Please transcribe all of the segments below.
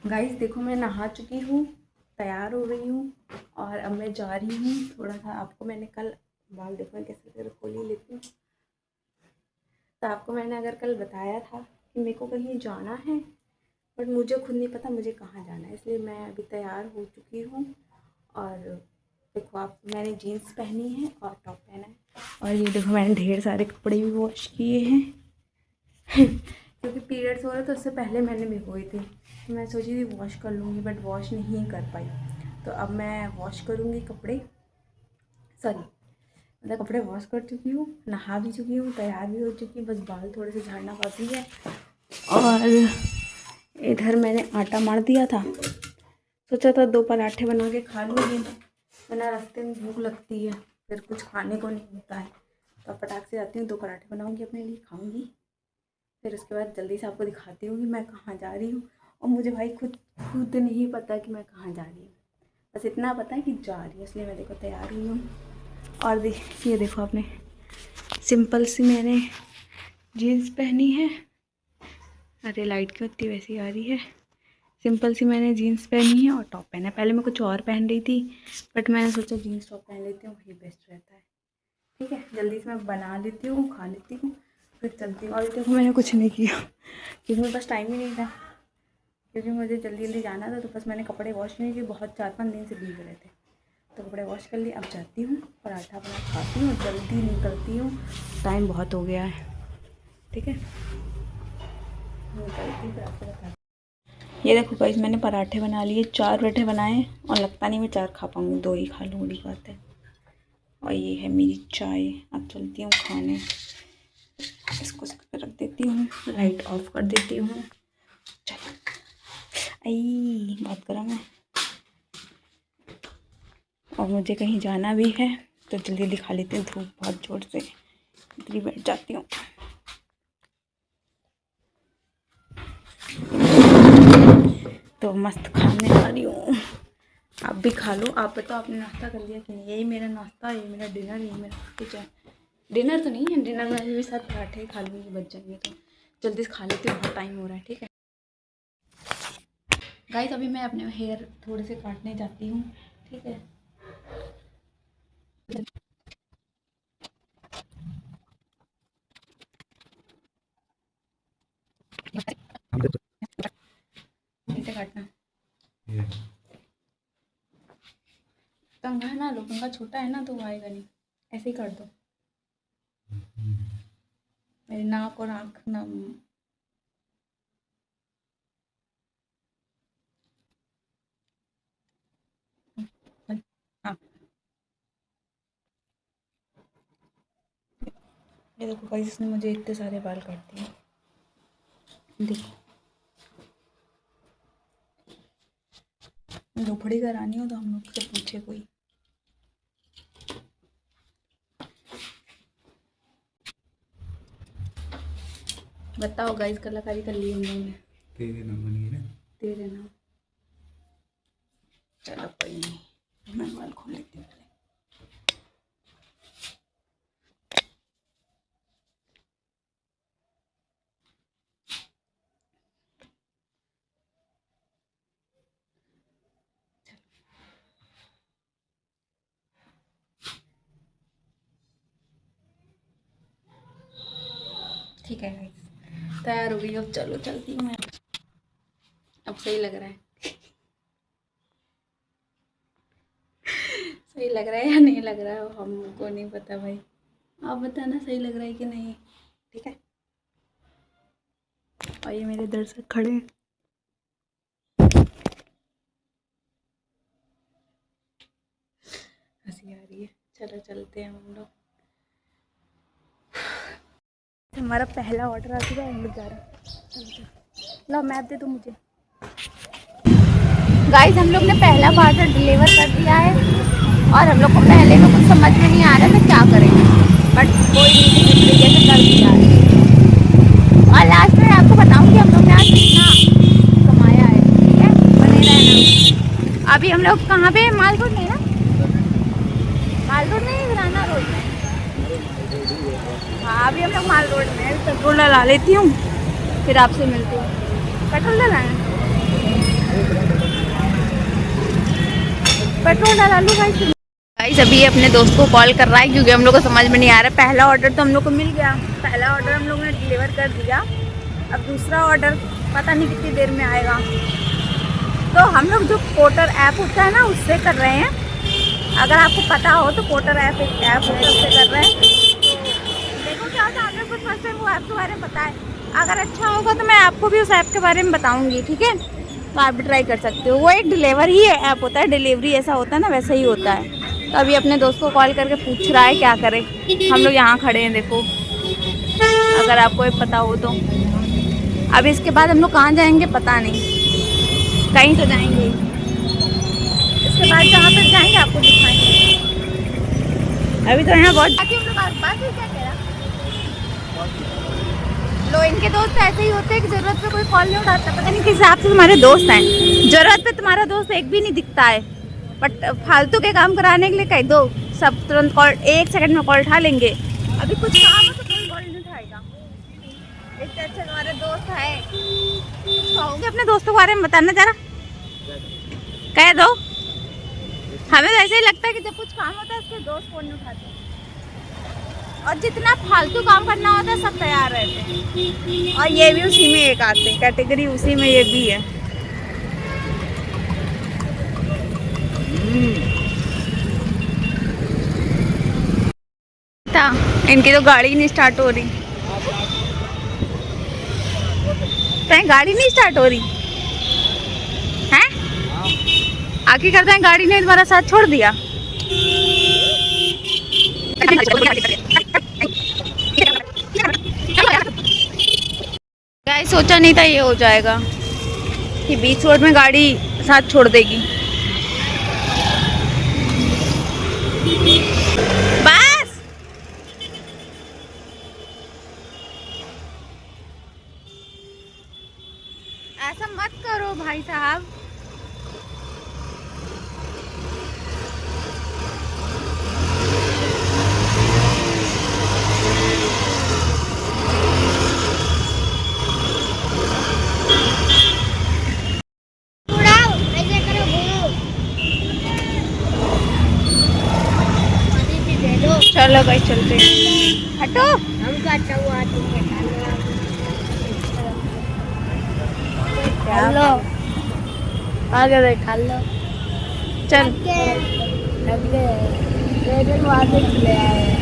Guys देखो मैं नहा चुकी हूँ, तैयार हो गई हूँ और अब मैं जा रही हूँ। थोड़ा सा आपको मैंने कल बाल देखो मैं कैसे तेरे खोल ही लेती हूँ। तो आपको मैंने अगर कल बताया था कि मेरे को कहीं जाना है, बट मुझे खुद नहीं पता मुझे कहाँ जाना है, इसलिए मैं अभी तैयार हो चुकी हूँ। और देखो आप, मैंने जीन्स पहनी है और टॉप पहना है, और ये देखो मैंने ढेर सारे कपड़े भी वॉश किए हैं क्योंकि पीरियड्स हो रहे तो उससे पहले मैंने भिगोई थी, तो मैं सोची थी वॉश कर लूँगी, बट वॉश नहीं कर पाई। तो अब मैं वॉश करूँगी कपड़े, सॉरी मतलब कपड़े वॉश कर चुकी हूँ, नहा भी चुकी हूँ, तैयार भी हो चुकी हूँ, बस बाल थोड़े से झाड़ना बाकी है। और इधर मैंने आटा मार दिया था, सोचा था 2 पराठे बना के खा लूँगी, वरना रास्ते में भूख लगती है, फिर कुछ खाने को नहीं होता है। तो अब फटाक से जाती हूँ, 2 पराठे बनाऊँगी अपने लिए, खाऊँगी, फिर उसके बाद जल्दी से आपको दिखाती हूँ कि मैं कहाँ जा रही हूँ। और मुझे भाई खुद नहीं पता कि मैं कहाँ जा रही हूँ, बस इतना पता है कि जा रही हूँ, इसलिए मैं देखो तैयार हुई हूँ। और ये देखो आपने सिंपल सी मैंने जीन्स पहनी है, अरे लाइट क्यों इतनी वैसी आ रही है। सिंपल सी मैंने जीन्स पहनी है और टॉप पहना है। पहले मैं कुछ और पहन रही थी, बट मैंने सोचा जीन्स टॉप पहन लेती हूँ, वही बेस्ट रहता है। ठीक है, जल्दी से मैं बना लेती हूँ, खा लेती हूँ, फिर चलती हूँ। और देखो मैंने कुछ नहीं किया क्योंकि मेरे पास टाइम ही नहीं था, क्योंकि मुझे जल्दी जल्दी जाना था। तो बस मैंने कपड़े वॉश नहीं किए, बहुत 4-5 दिन से भीग रहे थे, तो कपड़े वॉश कर लिए। अब जाती हूँ, पराठा बना खाती हूँ, जल्दी निकलती हूँ, टाइम बहुत हो गया है। ठीक है, निकलती फिर आपको बताती। ये देखो गाइस मैंने पराठे बना लिए, 4 पराठे बनाए, और लगता नहीं मैं 4 खा पाऊँगी, 2 ही खा लूँ, बड़ी बात है। और ये है मेरी चाय, अब चलती हूँ खाने। इसको रख देती हूँ, लाइट ऑफ कर देती हूँ। चलो, आई बहुत गर्म है और मुझे कहीं जाना भी है, तो जल्दी जल्दी खा लेती हूँ, धूप बहुत जोर से, इतनी बैठ जाती हूँ। तो मस्त खाने आ रही हूँ, आप भी खा लो। आप बताओ आपने नाश्ता कर लिया कि नहीं? यही मेरा नाश्ता, यही मेरा डिनर, यही मेरा कुछ है। डिनर तो नहीं है, डिनर में भी साथ पराठे ही खा लूँगी, बच जाएंगे तो जल्दी से खा लेती हूँ, बहुत टाइम हो रहा है। ठीक है गाइस, अभी मैं अपने हेयर थोड़े से काटने जाती हूँ। ठीक है, कैसे काटना? कंघा ना लो, कंघा छोटा है ना तो वो आएगा नहीं, ऐसे ही कर दो। मेरी नाक और आँख ना, हाँ ये देखो गाइस, इसने मुझे इतने सारे बाल काट दिए, देखो। लोफड़ी करानी हो तो हम लोग से पूछे कोई। बताओ गाइस, कलाकारी कर ली हम लोगों ने। तेरे नाम बनी है ना, तेरे नाम। चलो कोई नहीं, मैं बाल खोल लेती हूँ। ठीक है गाइस, तैयार हो गई, अब चलो चलती हूँ मैं। अब सही लग रहा है सही लग रहा है या नहीं लग रहा है हमको नहीं पता भाई, आप बताना सही लग रहा है कि नहीं। ठीक है, और ये मेरे दर्शक खड़े हैं, हंसी आ रही है। चलो चलते हैं हम लोग, हमारा पहला ऑर्डर आ चुका है, हम लोग जा रहे हैं। चलो लो मैप दे दो मुझे। गाइस हम लोग ने पहला पार्सल डिलीवर कर दिया है, और हम लोग को पहले में कुछ समझ में नहीं आ रहा था क्या करें, बट कोई नहीं, किसी तरीके से कर दिया है। और लास्ट में आपको बताऊंगी हम लोग ने आज कितना कमाया है। ठीक है, बने रहना। अभी हम लोग कहाँ पे, माल रोड में ना, माल रोड में, राना रोड में। हाँ अभी हम लोग माल रोड में, पेट्रोल डला लेती हूँ, फिर आपसे मिलती हूँ। पेट्रोल डलाना पेट्रोल डाला लूँ गाइस। अभी अपने दोस्त को कॉल कर रहा है क्योंकि हम लोग को समझ में नहीं आ रहा। पहला ऑर्डर तो हम लोग को मिल गया, पहला ऑर्डर हम लोग ने डिलीवर कर दिया। अब दूसरा ऑर्डर पता नहीं कितनी देर में आएगा। तो हम लोग जो पोर्टर ऐप होता है ना उससे कर रहे हैं। अगर आपको पता हो तो पोर्टर ऐप होता है उससे कर रहे हैं। देखो क्या होता है, आपने कुछ फर्स्ट टाइम वो ऐप के बारे में पता है। अगर अच्छा होगा तो मैं आपको भी उस ऐप के बारे में बताऊंगी, ठीक है। तो आप भी ट्राई कर सकते हो। वो एक डिलीवर ही ऐप होता है, डिलीवरी ऐसा होता है ना वैसा ही होता है। तो अभी अपने दोस्त को कॉल करके पूछ रहा है क्या करें। हम लोग यहाँ खड़े हैं देखो, अगर आपको ये पता हो तो। अब इसके बाद हम लोग कहाँ जाएंगे पता नहीं, कहीं तो जाएंगे। इसके बाद जहाँ पर जाएंगे आपको दिखाएंगे। अभी तो यहाँ बहुत हम लोग आसपास ही क्या कह रहा। लो, इनके दोस्त ऐसे ही होते हैं कि जरूरत पे कोई कॉल नहीं उठाता। पता नहीं किस हिसाब से तुम्हारे दोस्त हैं। जरूरत पे तुम्हारा दोस्त एक भी नहीं दिखता है, बट फालतू के काम कराने के लिए कह दो, सब तुरंत कॉल 1 सेकंड में कॉल उठा लेंगे। अभी कुछ काम हो तो कोई कॉल नहीं उठाएगा। इतने अच्छे तुम्हारे दोस्त है, कुछ कहोगे अपने दोस्तों के बारे में बताना जरा, कह दो। हमें वैसे ही लगता है कि जब कुछ काम होता है उसके दोस्त फोन नहीं उठाते, और जितना फालतू काम करना होता है सब तैयार रहते हैं। और ये भी उसी में एक आते हैं, कैटेगरी उसी में ये भी है। इनकी तो गाड़ी नहीं स्टार्ट हो रही। गाड़ी नहीं स्टार्ट हो रही है। आगे करते हैं, गाड़ी ने तुम्हारा साथ छोड़ दिया। गाइस सोचा नहीं था ये हो जाएगा कि बीच रोड में गाड़ी साथ छोड़ देगी। बस ऐसा मत करो भाई साहब। चलो भाई चलते हैं, हटो। हेलो आगे बैठा लो। चल ले आए।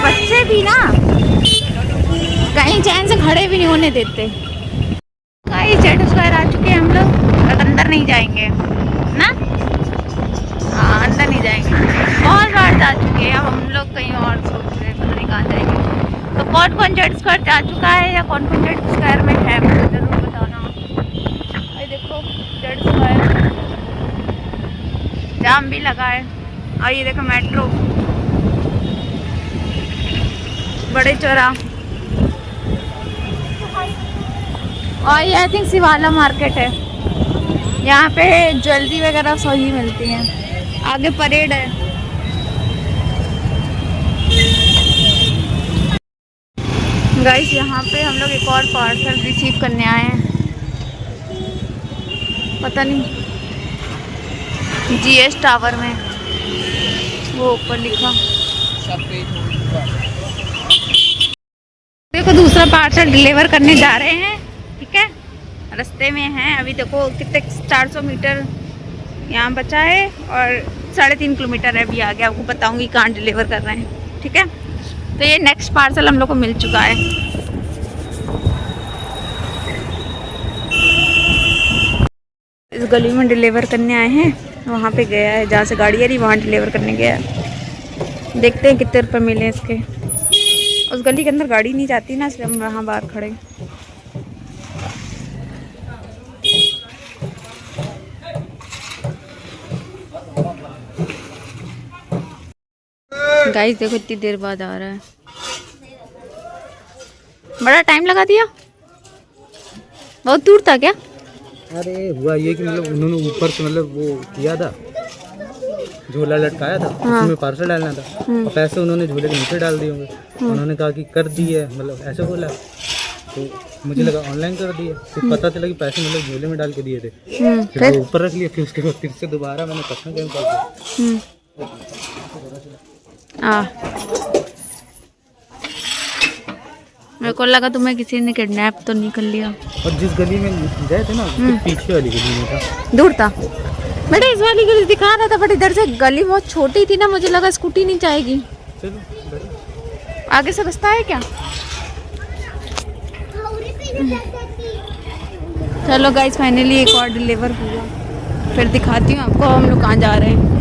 बच्चे भी ना कहीं चैन से खड़े भी नहीं होने देते। जेड स्क्वायर आ चुके हैं हम लोग, अब अंदर नहीं जाएंगे ना। हाँ अंदर नहीं जाएंगे, बहुत बार जा चुके हैं। अब हम लोग कहीं और सोच रहे हैं, पता नहीं कहाँ जाएंगे। तो कौन कौन जेड स्क्वायर जा चुका है या कौन कौन जेड स्क्वायर में है मुझे जरूर बताना। ये देखो जेड स्क्वायर जाम भी लगा है। और ये देखो मेट्रो, बड़े चौरा। और ये आई थिंक शिवाला मार्केट है। यहाँ पे ज्वेलरी वगैरह सही मिलती हैं। आगे परेड है। गाइस यहाँ पे हम लोग एक और पार्सल रिसीव करने आए हैं। पता नहीं GS टावर में, वो ऊपर लिखा। देखो दूसरा पार्सल डिलीवर करने जा रहे हैं, ठीक है। रास्ते में हैं अभी। देखो कितने 400 मीटर यहाँ बचा है और 3.5 किलोमीटर है अभी आगे। आपको बताऊंगी कहाँ डिलीवर कर रहे हैं, ठीक है। तो ये नेक्स्ट पार्सल हम लोग को मिल चुका है। इस गली में डिलीवर करने आए हैं, वहाँ पे गया है जहाँ से गाड़ी आ रही वहाँ डिलीवर करने गया है। देखते हैं कितने रुपये मिले इसके। उस गली के अंदर गाड़ी नहीं जाती ना, इसलिए हम वहाँ बाहर खड़े। गाइस देखो इतनी देर बाद आ रहा है, बड़ा टाइम लगा दिया। बहुत दूर था क्या? अरे हुआ ये कि मतलब उन्होंने ऊपर से मतलब वो किया था, झोला लटकाया था। हाँ। उसमें पार्सल डालना था और पैसे उन्होंने झोले के नीचे डाल दिए होंगे। उन्होंने कहा कि कर दिए, मतलब ऐसे बोला। तो मुझे लगा ऑनलाइन कर दिए, फिर पता चला कि पैसे मतलब झोले में डाल के दिए थे। फिर फिर वो ऊपर रख लिया, फिर उसके बाद फिर से दोबारा मैंने कस्टमर केयर में कॉल मेरे को लगा तुम्हें किसी ने किडनैप तो नहीं कर लिया। किया। और जिस गली में गए थे ना उसके पीछे वाली गली में था। दूर था बेटा, इस वाली गली दिखा रहा था, बट इधर से गली बहुत छोटी थी ना, मुझे लगा स्कूटी नहीं जाएगी। चलो बैठो। आगे से रास्ता है क्या? चलो गाइस, फाइनली एक और डिलीवर हुआ। फिर दिखाती हूँ आपको हम लोग कहाँ जा रहे हैं।